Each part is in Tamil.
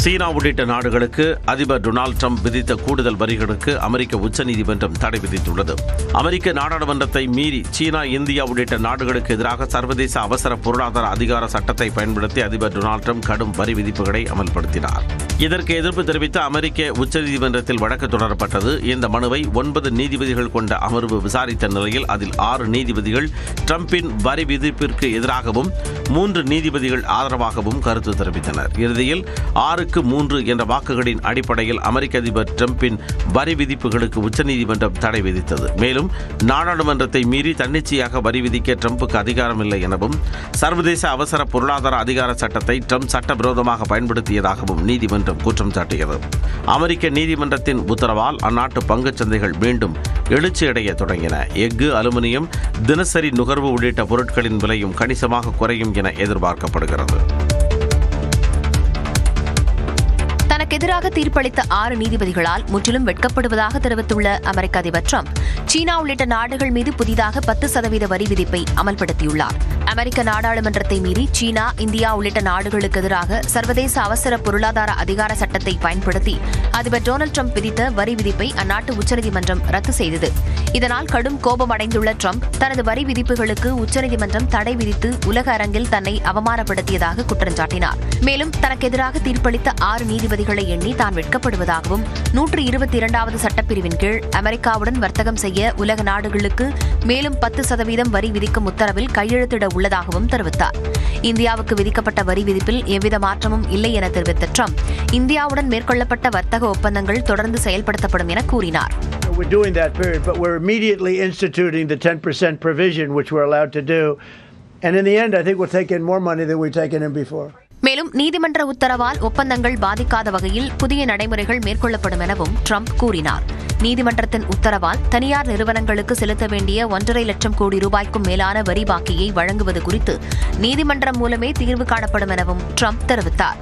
சீனா உள்ளிட்ட நாடுகளுக்கு அதிபர் டொனால்டு டிரம்ப் விதித்த கூடுதல் வரிகளுக்கு அமெரிக்க உச்சநீதிமன்றம் தடை விதித்துள்ளது. அமெரிக்க நாடாளுமன்றத்தை மீறி சீனா, இந்தியா உள்ளிட்ட நாடுகளுக்கு எதிராக சர்வதேச அவசர பொருளாதார அதிகார சட்டத்தை பயன்படுத்தி அதிபர் டொனால்டு டிரம்ப் கடும் வரி விதிப்புகளை அமல்படுத்தினார். இதற்கு எதிர்ப்பு தெரிவித்து அமெரிக்க உச்சநீதிமன்றத்தில் வழக்கு தொடரப்பட்டது. இந்த மனுவை 9 நீதிபதிகள் கொண்ட அமர்வு விசாரித்த நிலையில் அதில் 6 நீதிபதிகள் டிரம்பின் வரி விதிப்பிற்கு எதிராகவும் 3 நீதிபதிகள் ஆதரவாகவும் கருத்து தெரிவித்தனர். இறுதியில் 6-3 என்ற வாக்குகளின் அடிப்படையில் அமெரிக்க அதிபர் டிரம்பின் வரி விதிப்புகளுக்கு உச்சநீதிமன்றம் தடை விதித்தது. மேலும் நாடாளுமன்றத்தை மீறி தன்னிச்சையாக வரி விதிக்க டிரம்புக்கு அதிகாரமில்லை எனவும் சர்வதேச அவசர பொருளாதார அதிகார சட்டத்தை டிரம்ப் சட்டவிரோதமாக பயன்படுத்தியதாகவும் நீதிமன்றம் குற்றம் சாட்டியது. அமெரிக்க நீதிமன்றத்தின் உத்தரவால் அந்நாட்டு பங்குச் சந்தைகள் மீண்டும் எழுச்சியடைய தொடங்கின. எஃகு, அலுமினியம், தினசரி நுகர்வு உள்ளிட்ட பொருட்களின் விலையும் கணிசமாக குறையும் என எதிர்பார்க்கப்படுகிறது. தனக்கு எதிராக தீர்ப்பளித்த 6 நீதிபதிகளால் முற்றிலும் வெட்கப்படுவதாக தெரிவித்துள்ள அமெரிக்க அதிபர் டிரம்ப், சீனா உள்ளிட்ட நாடுகள் மீது புதிதாக 10% வரி விதிப்பை அமல்படுத்தியுள்ளார். அமெரிக்க நாடாளுமன்றத்தை மீறி சீனா, இந்தியா உள்ளிட்ட நாடுகளுக்கு எதிராக சர்வதேச அவசர பொருளாதார அதிகார சட்டத்தை பயன்படுத்தி அதிபர் டொனால்டு டிரம்ப் விதித்த வரி விதிப்பை அந்நாட்டு உச்சநீதிமன்றம் ரத்து செய்தது. இதனால் கடும் கோபம் அடைந்துள்ள டிரம்ப் தனது வரி விதிப்புகளுக்கு உச்சநீதிமன்றம் தடை விதித்து உலக அரங்கில் தன்னை அவமானப்படுத்தியதாக குற்றம் சாட்டினார். மேலும் தனக்கு எதிராக தீர்ப்பளித்த 6 நீதிபதிகளை எண்ணி தான் வெட்கப்படுவதாகவும் 122வது சட்டப்பிரிவின் கீழ் அமெரிக்காவுடன் வர்த்தகம் செய்ய உலக நாடுகளுக்கு மேலும் 10% வரி விதிக்கும் உத்தரவில் கையெழுத்திட உள்ளதாகவும் தெரிவித்தார். இந்தியாவுக்கு விதிக்கப்பட்ட வரி விதிப்பில் எவ்வித மாற்றமும் இல்லை என தெரிவித்த டிரம்ப், இந்தியாவுடன் மேற்கொள்ளப்பட்ட வர்த்தக ஒப்பந்தங்கள் தொடர்ந்து செயல்படுத்தப்படும் என கூறினார். We're doing that period, but we're immediately instituting the 10% provision, which we're allowed to do. And in the end, I think we'll take in more money than we've taken in before. மேலும் நீதிமன்ற உத்தரவால் ஒப்பந்தங்கள் பாதிக்காத வகையில் புதிய நடைமுறைகள் மேற்கொள்ளப்படும் எனவும் டிரம்ப் கூறினார். நீதிமன்றத்தின் உத்தரவால் தனியார் நிறுவனங்களுக்கு செலுத்த வேண்டிய 1.5 லட்சம் கோடி ரூபாய்க்கும் மேலான வரி பாக்கியை வழங்குவது குறித்து நீதிமன்றம் மூலமே தீர்வு காணப்படும் எனவும் டிரம்ப் தெரிவித்தார்.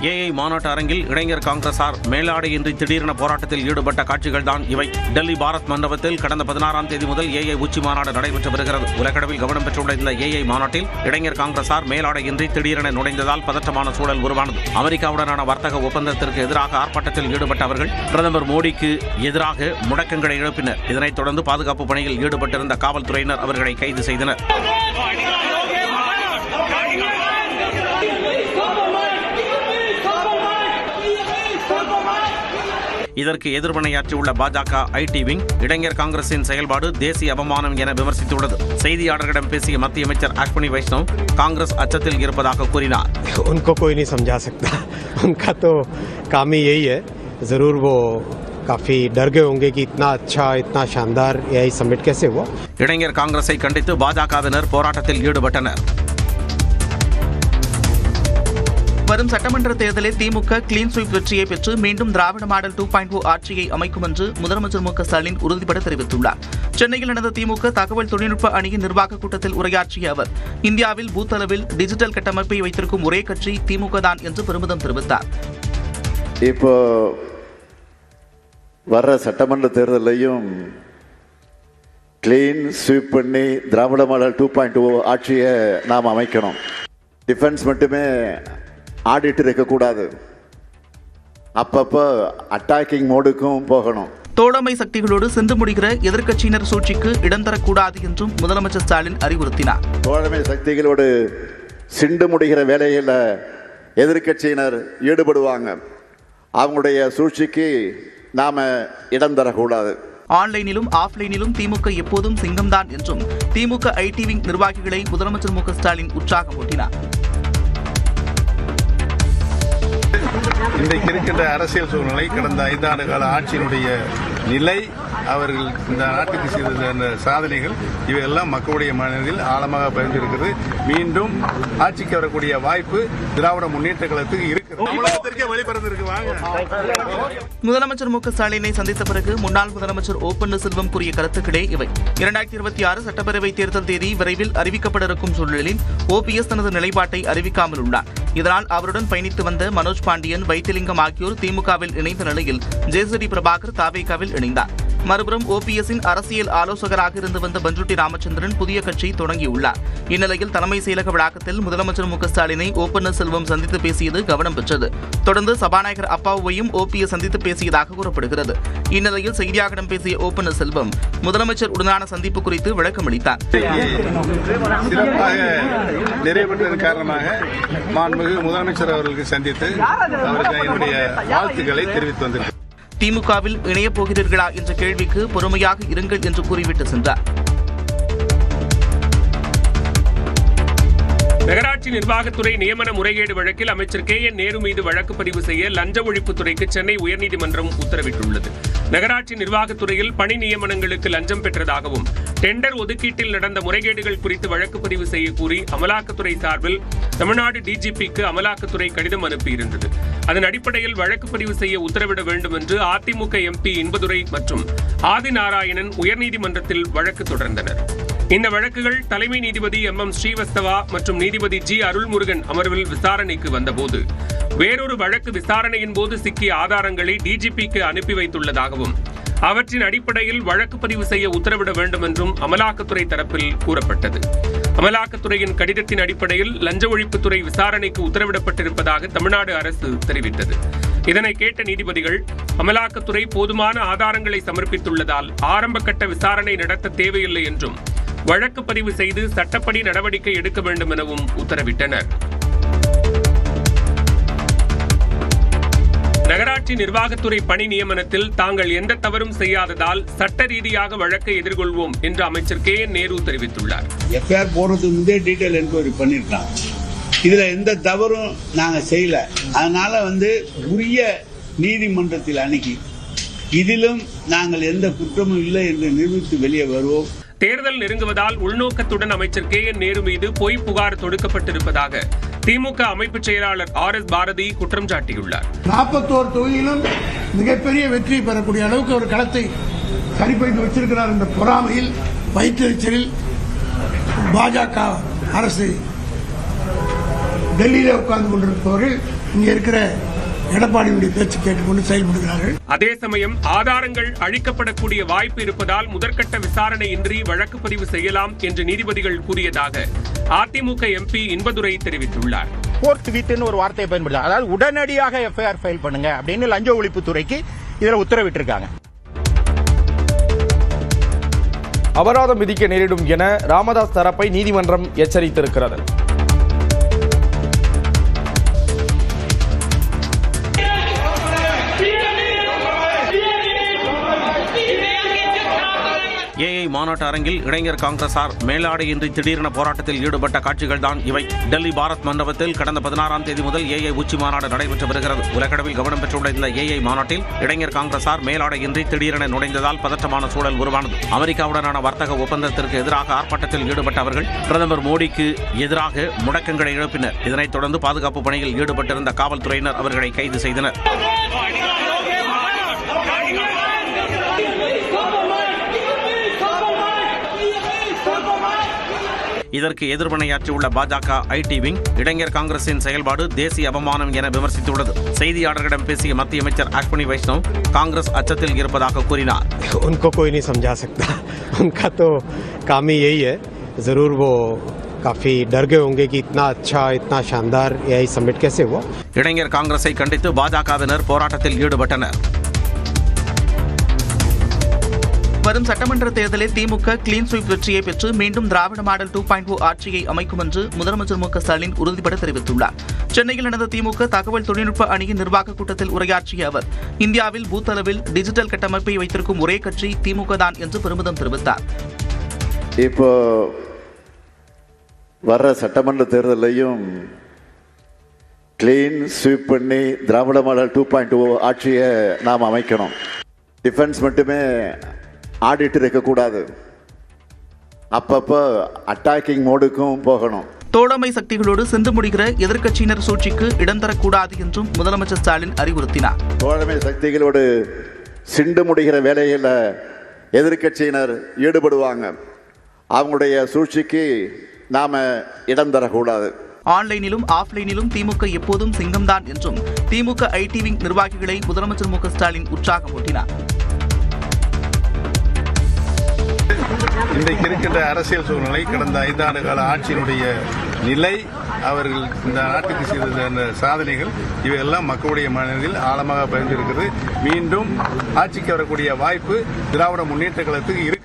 ஏஐ மாநாட்டு அரங்கில் இளைஞர் காங்கிரசார் மேலாடையின்றி திடீரென போராட்டத்தில் ஈடுபட்ட காட்சிகள் தான் இவை. டெல்லி பாரத் மண்டபத்தில் கடந்த 16ஆம் தேதி முதல் ஏஐ உச்சி மாநாடு நடைபெற்று வருகிறது. உலகளவில் கவனம் பெற்றுள்ள இந்த ஏஐ மாநாட்டில் இளைஞர் காங்கிரசார் மேலாடையின்றி திடீரென நுழைந்ததால் பதற்றமான சூழல் உருவானது. அமெரிக்காவுடனான வர்த்தக ஒப்பந்தத்திற்கு எதிராக ஆர்ப்பாட்டத்தில் ஈடுபட்ட அவர்கள் பிரதமர் மோடிக்கு எதிராக முழக்கங்களை எழுப்பினர். இதனைத் தொடர்ந்து பாதுகாப்பு பணியில் ஈடுபட்டிருந்த காவல்துறையினர் அவர்களை கைது செய்தனர். இதற்கு எதிர்வினையாற்றியுள்ள பாஜக ஐடி விங் இளைஞர் காங்கிரசின் செயல்பாடு தேசிய அவமானம் என விமர்சித்துள்ளது. செய்தியாளர்களிடம் பேசிய மத்திய அமைச்சர் அஸ்வினி வைஷ்ணவ் காங்கிரஸ் அச்சத்தில் இருப்பதாக கூறினார். उनको कोई नहीं समझा सकता, उनका तो काम ही यही है. जरूर वो काफी डर गए होंगे कि इतना अच्छा, इतना शानदार एआई समिट कैसे हुआ. இளைஞர் காங்கிரஸை கண்டித்து பாஜகவினர் போராட்டத்தில் ஈடுபட்டனர். வரும் சட்டமன்ற தேர்தலில் திமுக கிளீன் ஸ்வீப் வெற்றியை பெற்று மீண்டும் திராவிட மாடல் 2.0 ஆட்சியை அமைக்கும் என்று முதலமைச்சர் மு க ஸ்டாலின் உறுதிபட தெரிவித்துள்ளார். சென்னையில் நடந்த திமுக தகவல் தொழில்நுட்ப அணியின் நிர்வாக கூட்டத்தில் உரையாற்றிய அவர், இந்தியாவில் பூத் அளவில் டிஜிட்டல் கட்டமைப்பை வைத்திருக்கும் ஒரே கட்சி திமுக தான் என்று பெருமிதம் தெரிவித்தார். இப்போ வர்ற சட்டமன்ற தேர்தலையும் கிளீன் ஸ்வீப் பண்ணி திராவிட மாடல் 2.0 ஆட்சியை நாம் அமைக்கணும். டிஃபென்ஸ் மட்டுமே ஆடிட்டு இருக்கக்கூடாது, அப்பப்போ அட்டாக்கிங் மோடுக்கும் போகணும். தோழமை சக்திகளோடு சென்று முடிகிற எதிர்க்கட்சியினர் சூழ்ச்சிக்கு இடம் தரக்கூடாது என்றும் முதலமைச்சர் ஸ்டாலின் அறிவுறுத்தினார். தோழமை சக்திகளோடு சிண்டு முடிகிற வேலையில் எதிர்க்கட்சியினர் ஈடுபடுவாங்க. அவங்களுடைய சூழ்ச்சிக்கு நாம இடம் தரக்கூடாது. ஆன்லைனிலும் ஆஃப்லைனிலும் திமுக எப்போதும் சிங்கம்தான் என்றும் திமுக ஐடி விங் நிர்வாகிகளை முதலமைச்சர் மு க ஸ்டாலின் உற்சாகமூட்டினார். இன்றைக்கு இருக்கின்ற அரசியல் சூழ்நிலை, கடந்த 5 ஆண்டு கால ஆட்சியினுடைய நிலை, அவர்கள் இந்த நாட்டுக்கு செய்த சாதனைகள், இவையெல்லாம் மக்களுடைய மனதில் ஆழமாக பதிந்திருக்கிறது. மீண்டும் ஆட்சிக்கு வரக்கூடிய வாய்ப்பு திராவிட முன்னேற்ற கழகத்துக்கு இருக்கிறது. முதலமைச்சர் மு க ஸ்டாலினை சந்தித்த பிறகு முன்னாள் முதலமைச்சர் ஓ பன்னீர்செல்வம் கூறிய கருத்துக்களே இவை. 2026 சட்டப்பேரவை தேர்தல் தேதி விரைவில் அறிவிக்கப்பட இருக்கும் சூழலில் ஓபிஎஸ் தனது நிலைப்பாட்டை அறிவிக்காமல் உள்ளார். இதனால் அவருடன் பயணித்து வந்த மனோஜ் பாண்டியன், வைத்திலிங்கம் ஆகியோர் திமுகவில் இணைந்த நிலையில் ஜேசிடி பிரபாகர் தாவேகாவில் இணைந்தார். மறுபுறம் ஓபிஎஸ்ஸின் அரசியல் ஆலோசகராக இருந்து வந்த பஞ்சுட்டி ராமச்சந்திரன் புதிய கட்சி தொடங்கியுள்ளார். இந்நிலையில் தலைமை செயலக வளாகத்தில் முதலமைச்சர் மு க ஸ்டாலினை ஓ பன்னீர்செல்வம் சந்தித்து பேசியது கவனம் பெற்றது. தொடர்ந்து சபாநாயகர் அப்பாவுவையும் ஓபிஎஸ் சந்தித்து பேசியதாக கூறப்படுகிறது. இந்நிலையில் செய்தியாளர்களிடம் பேசிய ஓ பன்னீர்செல்வம் முதலமைச்சர் உடனான சந்திப்பு குறித்து விளக்கம் அளித்தார். சிறப்பாக நிறைவேற்றதன் காரணமாக மாண்புமிகு முதலமைச்சர் அவர்களுக்கு சந்தித்து அவருக்கு என்னுடைய வாழ்த்துக்களை தெரிவித்து வந்திருக்கிறேன். திமுகவில் இணையப் போகிறீர்களா என்ற கேள்விக்கு பொறுமையாக இருங்கள் என்று கூறிவிட்டு சென்றார். நகராட்சி நிர்வாகத்துறை நியமன முறைகேடு வழக்கில் அமைச்சர் கே என் நேரு மீது வழக்கு பதிவு செய்ய லஞ்ச ஒழிப்புத்துறைக்கு சென்னை உயர்நீதிமன்றம் உத்தரவிட்டுள்ளது. நகராட்சி நிர்வாகத்துறையில் பணி நியமனங்களுக்கு லஞ்சம் பெற்றதாகவும் டெண்டர் ஒதுக்கீட்டில் நடந்த முறைகேடுகள் குறித்து வழக்கு பதிவு செய்ய கூறி அமலாக்கத்துறை சார்பில் தமிழ்நாடு டிஜிபிக்கு அமலாக்கத்துறை கடிதம் அனுப்பியிருந்தது. அதன் அடிப்படையில் வழக்கு பதிவு செய்ய உத்தரவிட வேண்டும் என்று அதிமுக எம்பி இன்பதுரை மற்றும் ஆதிநாராயணன் உயர்நீதிமன்றத்தில் வழக்கு தொடர்ந்தனர். இந்த வழக்குகள் தலைமை நீதிபதி எம் ஸ்ரீவஸ்தவா மற்றும் நீதிபதி ஜி அருள்முருகன் அமர்வில் விசாரணைக்கு வந்தபோது வேறொரு வழக்கு விசாரணையின் போது சிக்கிய ஆதாரங்களை டிஜிபிக்கு அனுப்பி வைத்துள்ளதாகவும் அவற்றின் அடிப்படையில் வழக்கு பதிவு செய்ய உத்தரவிட வேண்டும் என்றும் அமலாக்கத்துறை தரப்பில் கூறப்பட்டது. அமலாக்கத்துறையின் கடிதத்தின் அடிப்படையில் லஞ்ச ஒழிப்புத்துறை விசாரணைக்கு உத்தரவிடப்பட்டிருப்பதாக தமிழ்நாடு அரசு தெரிவித்தது. இதனை கேட்ட நீதிபதிகள் அமலாக்கத்துறை போதுமான ஆதாரங்களை சமர்ப்பித்துள்ளதால் ஆரம்ப கட்ட விசாரணை நடத்த தேவையில்லை என்றும் வழக்கு பதிவு செய்து சட்டப்படி நடவடிக்கை எடுக்க வேண்டும் எனவும் உத்தரவிட்டனர். நகராட்சி நிர்வாகத்துறை பணி நியமனத்தில் தாங்கள் எந்த தவறும் செய்யாததால் சட்ட ரீதியாக வழக்கை எதிர்கொள்வோம் என்று அமைச்சர் கே என் நேரு தெரிவித்துள்ளார். எஃப்ஐஆர் போறதுக்கு முந்தைய டீடைல் என்கொயரி பண்ணிருக்காங்க. இதுல எந்த தவறும் நாங்க செய்யல. அதனால உரிய நீதிமன்றத்தில் அணுகி இதிலும் நாங்கள் எந்த குற்றமும் இல்லை என்று நிரூபித்து வெளியே வருவோம். தேர்தல் நெருங்குவதால் உள்நோக்கத்துடன் அமைச்சர் கே என் நேரு மீது பொய் புகார் தொடுக்கப்பட்டிருப்பதாக திமுக அமைப்பு செயலாளர் RS பாரதி குற்றம் சாட்டியுள்ளார். 41 தொகுதியிலும் மிகப்பெரிய வெற்றி பெறக்கூடிய அளவுக்கு ஒரு களத்தை சரிப்படுத்தி வச்சிருக்கிறார் என்ற பொறாமையில் வயிற்றெரிச்சலில் பாஜக அரசு டெல்லியில உட்கார்ந்து கொண்டிருப்பவர்கள் இங்கே இருக்கிற எடப்பாடியுடைய பேச்சு கேட்டுக்கொண்டு செயல்படுகிறார்கள். அதே சமயம் ஆதாரங்கள் அழிக்கப்படக்கூடிய வாய்ப்பு இருப்பதால் முதற்கட்ட விசாரணை இன்றி வழக்கு பதிவு செய்யலாம் என்று நீதிபதிகள் கூறியதாக அதிமுக எம்பி இன்பதுரை தெரிவித்துள்ளார். கோர்ட் வீட்டுன்னு ஒரு வார்த்தையை பயன்படுத்த, அதாவது உடனடியாக எஃப்ஐஆர் ஃபைல் பண்ணுங்க அப்படின்னு லஞ்ச ஒழிப்புத்துறைக்கு இதுல உத்தரவிட்டிருக்காங்க. அபராதம் விதிக்க நேரிடும் என ராமதாஸ் தரப்பை நீதிமன்றம் எச்சரித்திருக்கிறது. ஏஐ மாநாட்டு அரங்கில் இளைஞர் காங்கிரசார் மேலாடையின்றி திடீரென போராட்டத்தில் ஈடுபட்ட காட்சிகள் தான் இவை. டெல்லி பாரத் மண்டபத்தில் கடந்த 16ஆம் தேதி முதல் ஏஐ உச்சி மாநாடு நடைபெற்று வருகிறது. உலகளவில் கவனம் பெற்றுள்ள இந்த ஏஐ மாநாட்டில் இளைஞர் காங்கிரசார் மேலாடையின்றி திடீரென நுழைந்ததால் பதற்றமான சூழல் உருவானது. அமெரிக்காவுடனான வர்த்தக ஒப்பந்தத்திற்கு எதிராக ஆர்ப்பாட்டத்தில் ஈடுபட்ட அவர்கள் பிரதமர் மோடிக்கு எதிராக முழக்கங்களை எழுப்பினர். இதனைத் தொடர்ந்து பாதுகாப்பு பணியில் ஈடுபட்டிருந்த காவல்துறையினர் அவர்களை கைது செய்தனர். இதற்கு எதிர்வினையாற்றியுள்ள பாஜக ஐடி விங் இளைஞர் காங்கிரசின் செயல்பாடு தேசிய அவமானம் என விமர்சித்துள்ளது. செய்தியாளர்களிடம் பேசிய மத்திய அமைச்சர் அஸ்வினி வைஷ்ணவ் காங்கிரஸ் அச்சத்தில் இருப்பதாக கூறினார். उनको कोई नहीं समझा सकता, उनका तो काम ही यही है. जरूर वो काफी डर गए होंगे कि इतना अच्छा इतना शानदार एआई समिट कैसे हुआ. இளைஞர் காங்கிரஸை கண்டித்து பாஜகவினர் போராட்டத்தில் ஈடுபட்டனர். வரும் சட்டமன்ற தேர்தலில் திமுக கிளீன் ஸ்வீப் வெற்றியை பெற்று மீண்டும் திராவிட மாடல் 2.0 ஆட்சியை அமைக்கும் என்று முதலமைச்சர் மு க ஸ்டாலின் உறுதிபட தெரிவித்துள்ளார். சென்னையில் நடந்த திமுக தகவல் தொழில்நுட்ப அணியின் நிர்வாக கூட்டத்தில் உரையாற்றிய அவர் இந்தியாவில் பூத் அளவில் டிஜிட்டல் கட்டமைப்பை வைத்திருக்கும் ஒரே கட்சி திமுக தான் என்று பெருமிதம் தெரிவித்தார். இப்போ வர்ற சட்டமன்ற தேர்தலையும் கிளீன் ஸ்வீப் பண்ணி திராவிட மாடல் 2.0 ஆட்சியை நாம் அமைக்கணும். டிஃபென்ஸ் மட்டுமே ஆடிட்டு இருக்கக்கூடாது, அப்பப்போ அட்டாக்கிங் மோடுக்கும் போகணும். தோழமை சக்திகளோடு சென்று முடிகிற எதிர்க்கட்சியினர் சூழ்ச்சிக்கு இடம் தரக்கூடாது என்றும் முதலமைச்சர் ஸ்டாலின் அறிவுறுத்தினார். தோழமை சக்திகளோடு சிண்டு முடிகிற வேலையில் எதிர்க்கட்சியினர் ஈடுபடுவாங்க. அவங்களுடைய சூழ்ச்சிக்கு நாம இடம் தரக்கூடாது. ஆன்லைனிலும் ஆஃப்லைனிலும் திமுக எப்போதும் சிங்கம்தான் என்றும் திமுக ஐடி விங் நிர்வாகிகளை முதலமைச்சர் மு க ஸ்டாலின் உற்சாகமூட்டினார். இன்றைக்கு இருக்கின்ற அரசியல் சூழ்நிலை, கடந்த 5 ஆண்டு கால ஆட்சியினுடைய நிலை, அவர்கள் இந்த நாட்டுக்கு செய்த சாதனைகள் இவையெல்லாம் மக்களுடைய மனதில் ஆழமாக பதிந்திருக்கிறது. மீண்டும் ஆட்சிக்கு வரக்கூடிய வாய்ப்பு திராவிட முன்னேற்ற கழகத்துக்கு இருக்கிறது.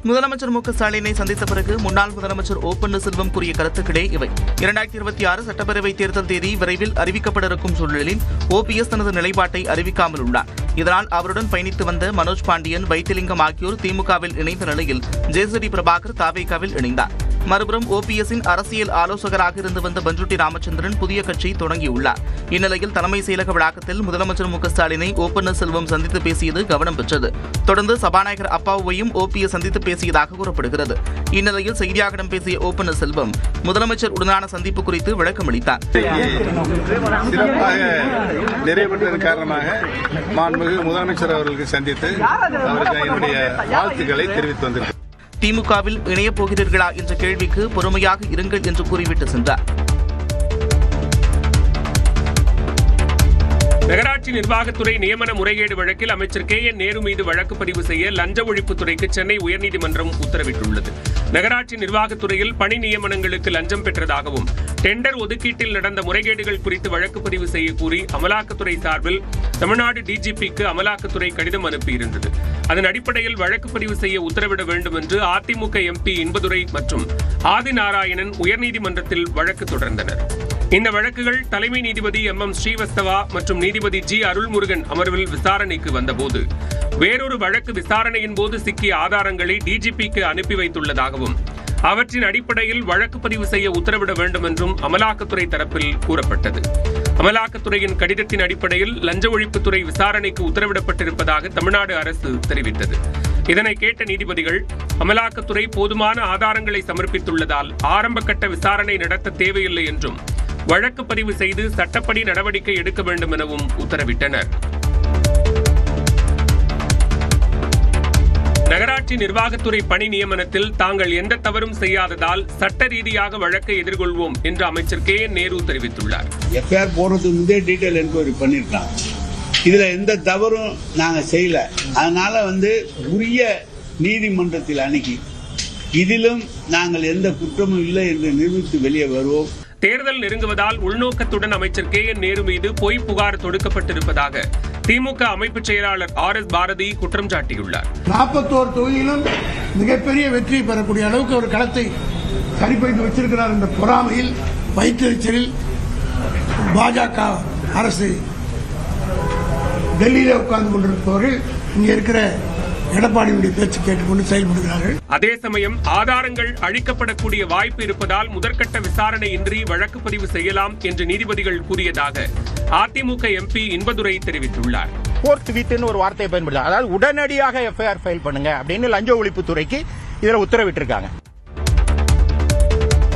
முதலமைச்சர் மு க ஸ்டாலினை சந்தித்த பிறகு முன்னாள் முதலமைச்சர் ஓ பன்னீர்செல்வம் கூறிய கருத்துக்களே இவை. 2026 சட்டப்பேரவை தேர்தல் தேதி விரைவில் அறிவிக்கப்பட இருக்கும் சூழலில் ஓபிஎஸ் தனது நிலைப்பாட்டை அறிவிக்காமல் உள்ளார். இதனால் அவருடன் பயணித்து வந்த மனோஜ் பாண்டியன், வைத்திலிங்கம் ஆகியோர் திமுகவில் இணைந்த நிலையில் ஜேசிடி பிரபாகர் தாவேகாவில் இணைந்தார். மறுபுறம் ஓபிஎஸ்ஸின் அரசியல் ஆலோசகராக இருந்து வந்த பஞ்சுட்டி ராமச்சந்திரன் புதிய கட்சி தொடங்கியுள்ளார். இந்நிலையில் தலைமை செயலக வளாகத்தில் முதலமைச்சர் மு க ஸ்டாலினை ஓ பன்னீர்செல்வம் சந்தித்து பேசியது கவனம் பெற்றது. தொடர்ந்து சபாநாயகர் அப்பாவுவையும் ஓபிஎஸ் சந்தித்து பேசியதாக கூறப்படுகிறது. இந்நிலையில் செய்தியாளர்களிடம் பேசிய ஓ பன்னீர்செல்வம் முதலமைச்சர் உடனான சந்திப்பு குறித்து விளக்கம் அளித்தார். சிறப்பாக நிறைவேற்றதன் காரணமாக மாண்புமிகு முதலமைச்சர் அவர்களுக்கு சந்தித்து அவருக்கு என்னுடைய வாழ்த்துக்களை தெரிவித்து வந்திருக்கிறார். திமுகவில் இணையப் போகிறீர்களா என்ற கேள்விக்கு பொறுமையாக இருங்கள் என்று கூறிவிட்டு சென்றார். நகராட்சி நிர்வாகத்துறை நியமன முறைகேடு வழக்கில் அமைச்சர் KN நேரு மீது வழக்கு பதிவு செய்ய லஞ்ச ஒழிப்புத்துறைக்கு சென்னை உயர்நீதிமன்றம் உத்தரவிட்டுள்ளது. நகராட்சி நிர்வாகத்துறையில் பணி நியமனங்களுக்கு லஞ்சம் பெற்றதாகவும் டெண்டர் ஒதுக்கீட்டில் நடந்த முறைகேடுகள் குறித்து வழக்கு பதிவு செய்ய கூறி அமலாக்கத்துறை சார்பில் தமிழ்நாடு DGPக்கு அமலாக்கத்துறை கடிதம் அனுப்பியிருந்தது. அதன் அடிப்படையில் வழக்கு பதிவு செய்ய உத்தரவிட வேண்டும் என்று அதிமுக MP இன்பதுரை மற்றும் ஆதிநாராயணன் உயர்நீதிமன்றத்தில் வழக்கு தொடர்ந்தனர். இந்த வழக்குகள் தலைமை நீதிபதி MM ஸ்ரீவஸ்தவா மற்றும் நீதிபதி G அருள்முருகன் அமர்வில் விசாரணைக்கு வந்தபோது வேறொரு வழக்கு விசாரணையின் போது சிக்கிய ஆதாரங்களை DGPக்கு அனுப்பி வைத்துள்ளதாகவும் அவற்றின் அடிப்படையில் வழக்கு பதிவு செய்ய உத்தரவிட வேண்டும் என்றும் அமலாக்கத்துறை தரப்பில் கூறப்பட்டது. அமலாக்கத்துறையின் கடிதத்தின் அடிப்படையில் லஞ்ச ஒழிப்புத்துறை விசாரணைக்கு உத்தரவிடப்பட்டிருப்பதாக தமிழ்நாடு அரசு தெரிவித்தது. இதனை கேட்ட நீதிபதிகள் அமலாக்கத்துறை போதுமான ஆதாரங்களை சமர்ப்பித்துள்ளதால் ஆரம்ப கட்ட விசாரணை நடத்த தேவையில்லை என்றும் வழக்கு பதிவு செய்து சட்டப்படி நடவடிக்கை எடுக்க வேண்டும் எனவும் உத்தரவிட்டனர். நகராட்சி நிர்வாகத்துறை பணி நியமனத்தில் தாங்கள் எந்த தவறும் செய்யாததால் சட்ட ரீதியாக வழக்கை எதிர்கொள்வோம் என்று அமைச்சர் KN நேரு தெரிவித்துள்ளார். எஃப்ஐஆர் போடுறதுக்கு முந்தைய டீட்டெயில் என்கொயரி பண்ணிருக்கான். இதுல எந்த தவறும் நாங்க செய்யல. அதனால உரிய நீதிமன்றத்தில் அணுகி இதிலும் நாங்கள் எந்த குற்றமும் இல்லை என்று நிரூபித்து வெளியே வருவோம். தேர்தல் நெருங்குவதால் உள்நோக்கத்துடன் அமைச்சர் KN நேரு மீது பொய் புகார் தொடுக்கப்பட்டிருப்பதாக திமுக அமைப்பு செயலாளர் RS பாரதி குற்றம் சாட்டியுள்ளார். 41 தொகுதியிலும் மிகப்பெரிய வெற்றியை பெறக்கூடிய அளவுக்கு ஒரு களத்தை சரிப்படுத்தி வச்சிருக்கிறார் என்ற பொறாமையில், வயிற்றெரிச்சலில் பாஜக அரசு டெல்லியில உட்கார்ந்து கொண்டிருப்பவர்கள் இங்க இருக்கிற எடப்பாடியுடைய பேச்சு கேட்டுக்கொண்டு செயல்படுகிறார்கள். அதே சமயம் ஆதாரங்கள் அழிக்கப்படக்கூடிய வாய்ப்பு இருப்பதால் முதற்கட்ட விசாரணையின்றி வழக்கு பதிவு செய்யலாம் என்று நீதிபதிகள் கூறியதாக அதிமுக MP இன்பதுரை தெரிவித்துள்ளார். ஃபோர்த் வித்னு ஒரு வார்த்தையை பயன்படுத்த, அதாவது உடனடியாக எஃப்ஐஆர் ஃபைல் பண்ணுங்க அப்படின்னு லஞ்ச ஒழிப்புத்துறைக்கு இதுல உத்தரவிட்டிருக்காங்க.